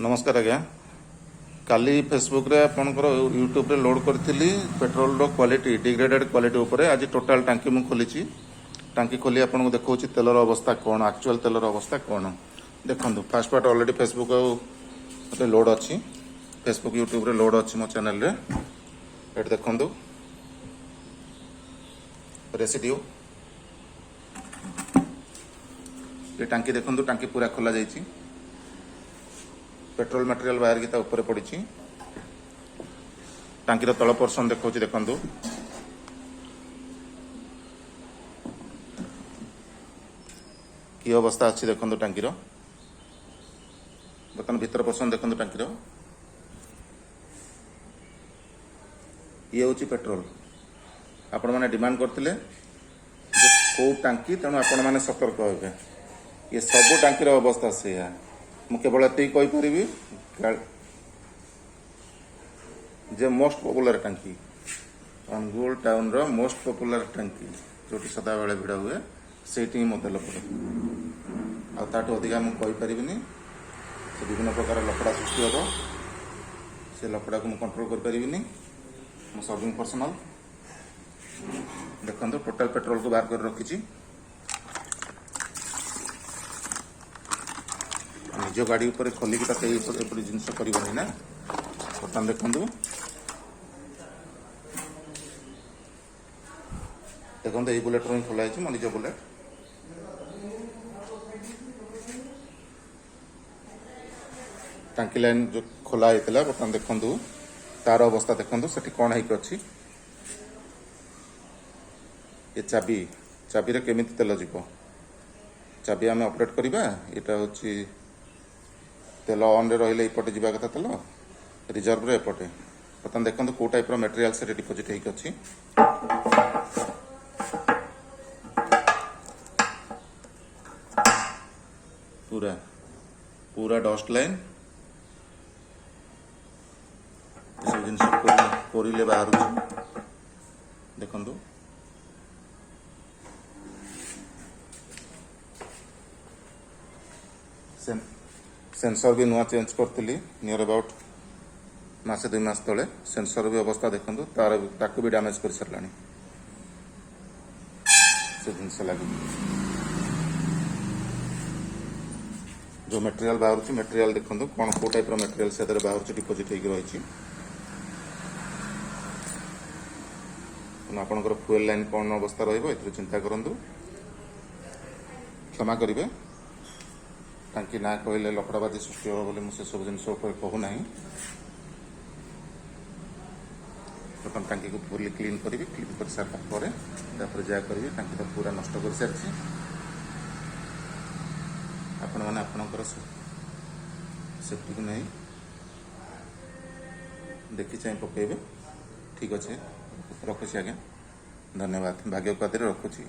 नमस्कार आज्ञा काली फेसबुक रे आपनकर यूट्यूब रे लोड करथिली पेट्रोल रो क्वालिटी डिग्रेडेड क्वालिटी ऊपर आज टोटल टांकी मु खोलीची टांकी खोली आपन देखौची तेलर अवस्था कोन एक्चुअल तेलर अवस्था कोन देखंतु फास्ट पार्ट ऑलरेडी फेसबुक रे लोड अछि फेसबुक यूट्यूब रे लोड अछि मो चैनल रे एट देखंतु रेसिड्यू ये टांकी देखंतु टांकी पूरा खोला जाईची पेट्रोल मटेरियल बाहर की ऊपर पड़ी टांकीर तल पोर्सन देखा देखु कि अवस्था अच्छी देखो टांकीर बर्तमान भीतर पोर्सन देखो टांकीर ये हूँ पेट्रोल आपण मैंने डिमांड करते कौ टांकी तेणु आपण मैंने सतर्क हे ये सब टांकीर अवस्था से मुझे केवल ये जे मोस्ट पॉपुलर टांकी अनुगुल टाउन रो मोस्ट पॉपुलर टांकी जो सदा बेले भिड़ हुए से तेल पड़े आठू अधिका मुझे पारिनी से विभिन्न प्रकार लफड़ा सृष्टि हम से लफड़ा को मुझे कंट्रोल कर पारिनी मो सर्विंग पर्सनल देखो टोटल पेट्रोल को बाहर कर रखी निज गाड़ी ऊपर खोलिक जिनस कर बर्तमान देखु देखो ये बुलेट ही खोला है मो निज बुलेट टांकी लाइन जो खोला होता बर्तमान देखु तार अवस्था देखो से कौन है अच्छी ये चाबी चाबी रे केमिति तेल जीव चाबी आम ऑपरेट करवा यहाँ हूँ तेल ऑन रे रपटे जावा कथा तेल रिजर्व रे एपटे बर्तमान देखो कौ टाइप मटेरियल से डिपोजिट होगी पूरा पूरा डस्ट लाइन सब जिन कोरिले बाहर देखु सेंसर भी नुआ चेंज करी नियर अबाउट मासे 2 मास तले सेंसर भी अवस्था देखु तार ताकू भी डैमेज कर सारा से जिनस लगे जो मटेरियल बाहर मटेरियल देखो कौन कौ टाइप मटेरियल से बाहर डिपोजिट होगी रही आपंकर फ्यूएल लाइन कौन अवस्था रही चिंता करूँ क्षमा करेंगे टांकी ना कहले लफड़ाबाजी सृष्टि हो बोली मुझे सब जिन कहूना प्रथम टांकी को फुली क्लीन करी क्लीन कर सारा जहाँ करी टांकी तो पूरा नष्ट कर सारी आपण मैंने आपणकर सेफ्टी को नहीं देखी चाहे पकेबे ठीक अच्छे रखुची आज्ञा धन्यवाद भाग्य रखुची।